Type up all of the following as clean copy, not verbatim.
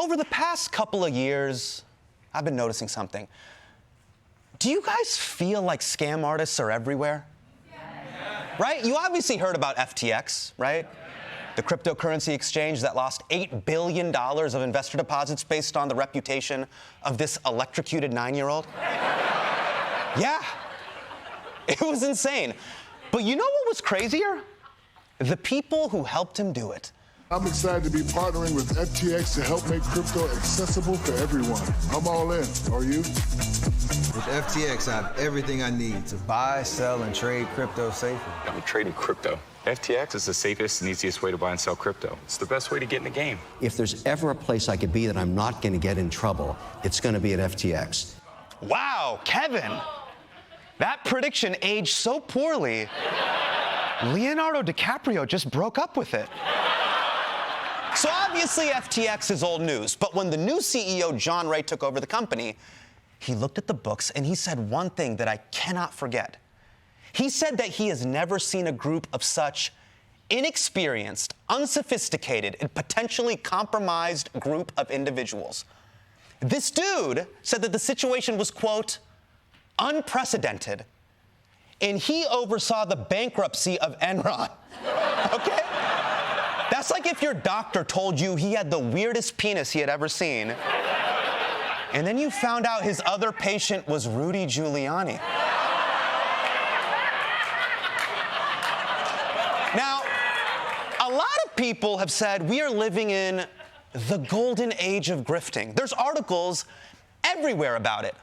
over the past couple of years, I've been noticing something. Do you guys feel like scam artists are everywhere? Right? You obviously heard about FTX, right? The cryptocurrency exchange that lost $8 billion of investor deposits based on the reputation of this electrocuted 9-year-old. Yeah, it was insane. But you know what was crazier? The people who helped him do it. I'm excited to be partnering with FTX to help make crypto accessible for everyone. I'm all in. Are you? With FTX, I have everything I need to buy, sell, and trade crypto safely. I'm trading crypto. FTX is the safest and easiest way to buy and sell crypto. It's the best way to get in the game. If there's ever a place I could be that I'm not going to get in trouble, it's going to be at FTX. Wow, Kevin, that prediction aged so poorly. Leonardo DiCaprio just broke up with it. So obviously FTX is old news, but when the new CEO, John Ray, took over the company, he looked at the books and he said one thing that I cannot forget. He said that he has never seen a group of such inexperienced, unsophisticated, and potentially compromised group of individuals. This dude said that the situation was, quote, unprecedented, and he oversaw the bankruptcy of Enron, okay? That's like if your doctor told you he had the weirdest penis he had ever seen, and then you found out his other patient was Rudy Giuliani. Now, a lot of people have said we are living in the golden age of grifting. There's articles everywhere about it.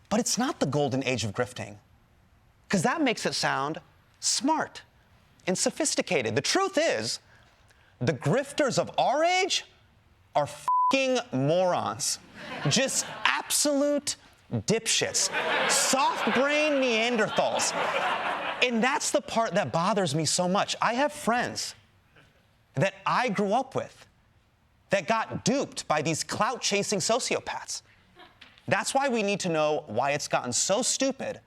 But it's not the golden age of grifting, because that makes it sound smart and sophisticated. The truth is, the grifters of our age are f***ing morons. Just absolute dipshits. Soft-brain Neanderthals. And that's the part that bothers me so much. I have friends that I grew up with that got duped by these clout-chasing sociopaths. That's why we need to know why it's gotten so stupid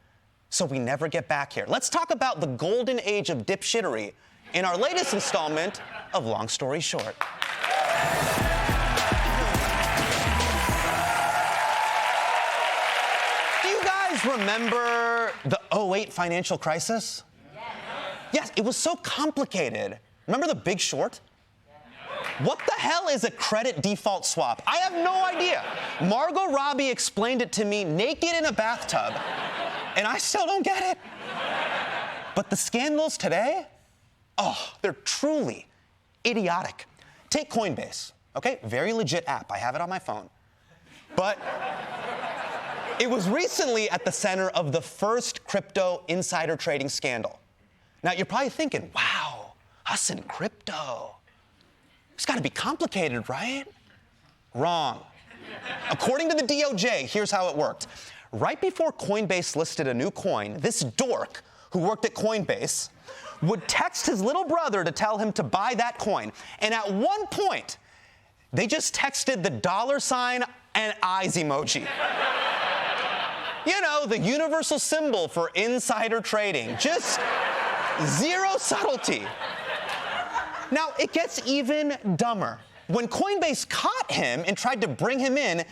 so we never get back here. Let's talk about the golden age of dipshittery in our latest installment of Long Story Short. Do you guys remember the 2008 financial crisis? Yes, it was so complicated. Remember The Big Short? What the hell is a credit default swap? I have no idea. Margot Robbie explained it to me naked in a bathtub, and I still don't get it. But the scandals today, oh, they're truly idiotic. Take Coinbase, okay? Very legit app. I have it on my phone. But it was recently at the center of the first crypto insider trading scandal. Now, you're probably thinking, wow, Hasan, crypto. It's got to be complicated, right? Wrong. According to the DOJ, here's how it worked. Right before Coinbase listed a new coin, this dork who worked at Coinbase would text his little brother to tell him to buy that coin. And at one point, they just texted the $ and eyes emoji. You know, the universal symbol for insider trading. Just zero subtlety. Now, it gets even dumber. When Coinbase caught him and tried to bring him in,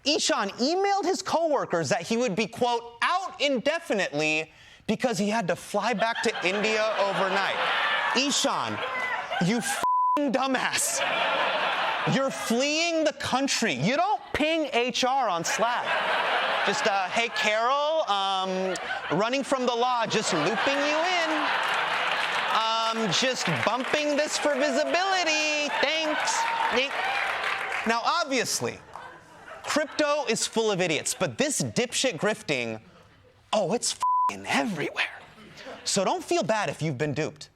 Ishan emailed his coworkers that he would be, quote, out indefinitely because he had to fly back to India overnight. Ishan, you f***ing dumbass. You're fleeing the country. You don't ping HR on Slack. Just, hey, Carol, running from the law, just looping you in. Just bumping this for visibility. Thanks. Now, obviously, crypto is full of idiots, but this dipshit grifting, oh, it's f***ing everywhere. So don't feel bad if you've been duped.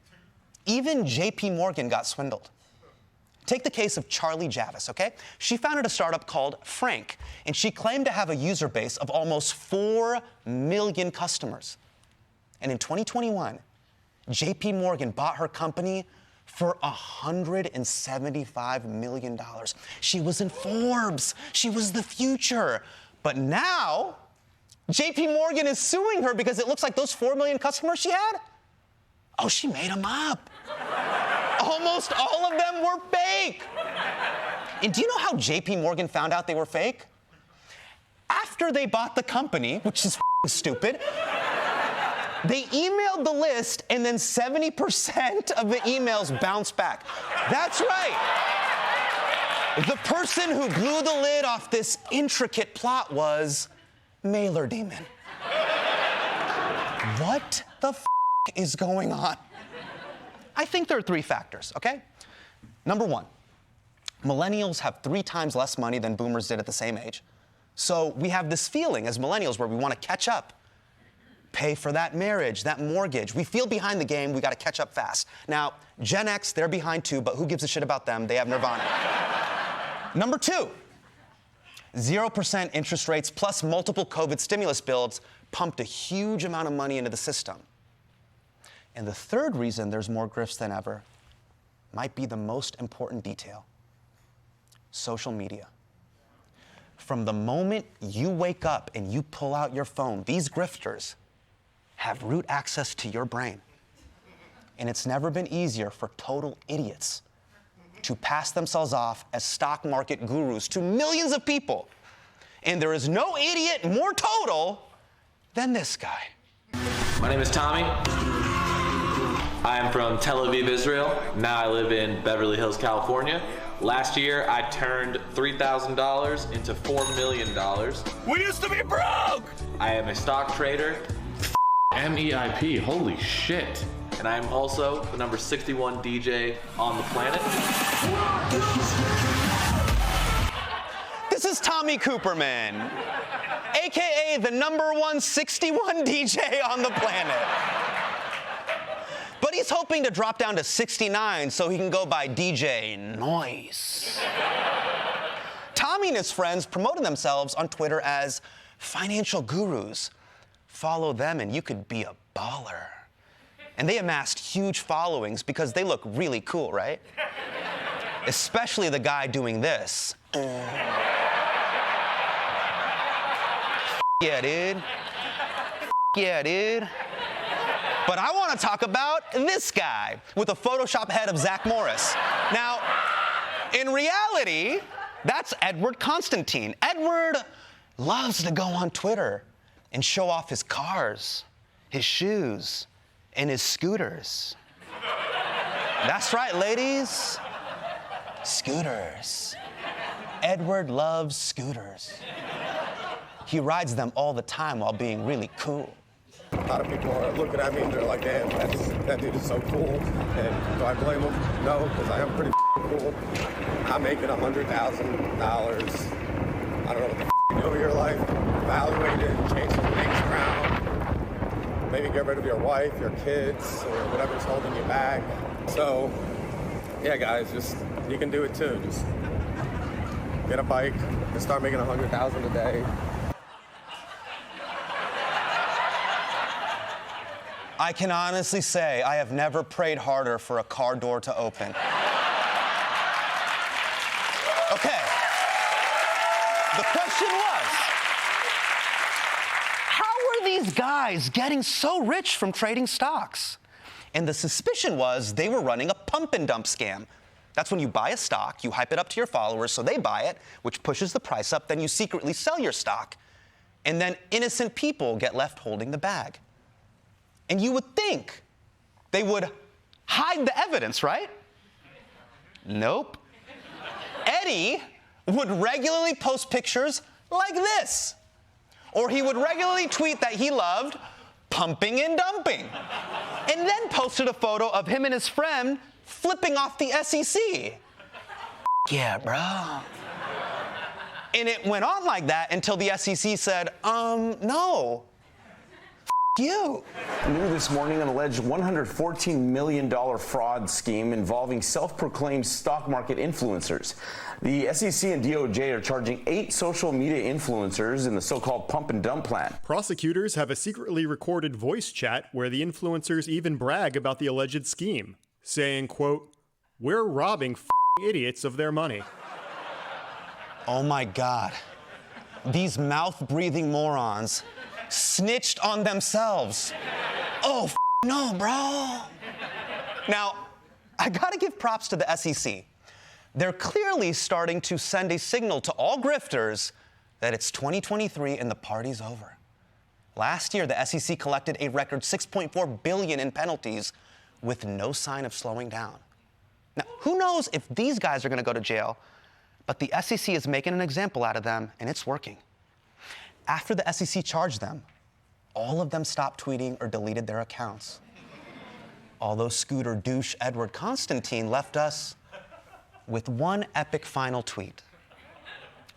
Even JP Morgan got swindled. Take the case of Charlie Javis, okay? She founded a startup called Frank, and she claimed to have a user base of almost 4 million customers. And in 2021, JP Morgan bought her company for $175 million. She was in Forbes. She was the future. But now, JP Morgan is suing her because it looks like those 4 million customers she had, oh, she made them up. Almost all of them were fake. And do you know how JP Morgan found out they were fake? After they bought the company, which is stupid, they emailed the list and then 70% of the emails bounced back. That's right. The person who blew the lid off this intricate plot was Mailer Demon. What the is going on? I think there are 3 factors, okay? Number 1, millennials have 3 times less money than boomers did at the same age. So we have this feeling as millennials where we want to catch up, pay for that marriage, that mortgage. We feel behind the game, we got to catch up fast. Now, Gen X, they're behind too, but who gives a shit about them? They have Nirvana. Number 2, 0% interest rates plus multiple COVID stimulus bills pumped a huge amount of money into the system. And the third reason there's more grifts than ever might be the most important detail: social media. From the moment you wake up and you pull out your phone, these grifters have root access to your brain. And it's never been easier for total idiots to pass themselves off as stock market gurus to millions of people. And there is no idiot more total than this guy. My name is Tommy. I am from Tel Aviv, Israel. Now I live in Beverly Hills, California. Last year, I turned $3,000 into $4 million. We used to be broke! I am a stock trader. MEIP, holy shit. And I am also the number 61 DJ on the planet. This is Tommy Cooperman, AKA the number 161 DJ on the planet. But he's hoping to drop down to 69 so he can go by DJ Noise. Tommy and his friends promoted themselves on Twitter as financial gurus. Follow them and you could be a baller. And they amassed huge followings because they look really cool, right? Especially the guy doing this. Yeah, dude. Yeah, dude. But I want to talk about this guy with a Photoshop head of Zach Morris. Now, in reality, that's Edward Constantine. Edward loves to go on Twitter and show off his cars, his shoes, and his scooters. That's right, ladies. Scooters. Edward loves scooters. He rides them all the time while being really cool. A lot of people are looking at me and they're like, damn, that dude is so cool. And do I blame him? No, because I am pretty cool. I'm making $100,000. I don't know what the you do with your life. Evaluate it, change some things around. Maybe get rid of your wife, your kids, or whatever's holding you back. So, yeah, guys, just, you can do it too. Just get a bike and start making $100,000 a day. I can honestly say I have never prayed harder for a car door to open. Okay. The question was, how were these guys getting so rich from trading stocks? And the suspicion was they were running a pump and dump scam. That's when you buy a stock, you hype it up to your followers so they buy it, which pushes the price up, then you secretly sell your stock. And then innocent people get left holding the bag. And you would think they would hide the evidence, right? Nope. Eddie would regularly post pictures like this. Or he would regularly tweet that he loved pumping and dumping. And then posted a photo of him and his friend flipping off the SEC. Yeah, bro. And it went on like that until the SEC said, no. You. New this morning, an alleged $114 million fraud scheme involving self-proclaimed stock market influencers. The SEC and DOJ are charging 8 social media influencers in the so-called pump and dump plan. Prosecutors have a secretly recorded voice chat where the influencers even brag about the alleged scheme, saying, quote, "We're robbing idiots of their money." Oh my God. These mouth-breathing morons snitched on themselves. Oh, no, bro. Now, I gotta give props to the SEC. they're clearly starting to send a signal to all grifters that it's 2023 and the party's over. Last year, the SEC collected a record $6.4 billion in penalties with no sign of slowing down. Now, who knows if these guys are going to go to jail, but the SEC is making an example out of them, and it's working. After the SEC charged them, all of them stopped tweeting or deleted their accounts. Although Scooter douche Edward Constantine left us with one epic final tweet.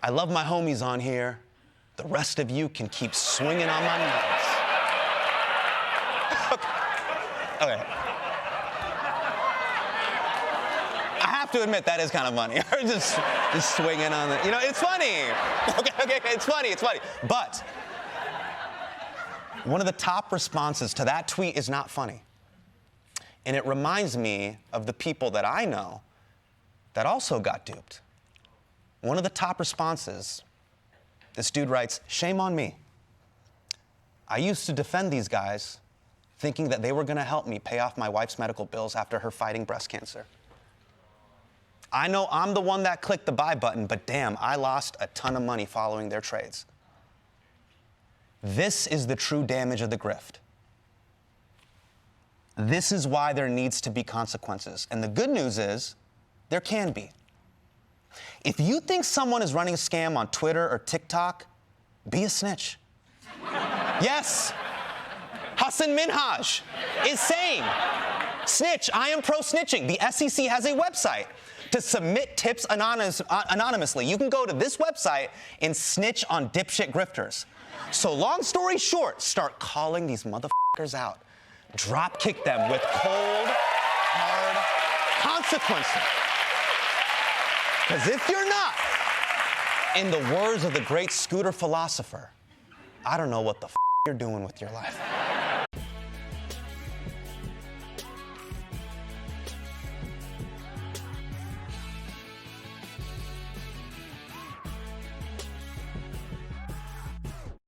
I love my homies on here. The rest of you can keep swinging on my nuts. Okay. I have to admit, that is kind of funny. just swinging on the, it's funny. Okay, it's funny. But one of the top responses to that tweet is not funny. And it reminds me of the people that I know that also got duped. One of the top responses, this dude writes, "Shame on me. I used to defend these guys thinking that they were gonna help me pay off my wife's medical bills after her fighting breast cancer. I know I'm the one that clicked the buy button, but damn, I lost a ton of money following their trades." This is the true damage of the grift. This is why there needs to be consequences. And the good news is, there can be. If you think someone is running a scam on Twitter or TikTok, be a snitch. Yes, Hasan Minhaj is saying, snitch, I am pro-snitching. The SEC has a website to submit tips anonymously. You can go to this website and snitch on dipshit grifters. So long story short, start calling these motherfuckers out. Drop kick them with cold, hard consequences. Because if you're not, in the words of the great Scooter philosopher, I don't know what the you're doing with your life.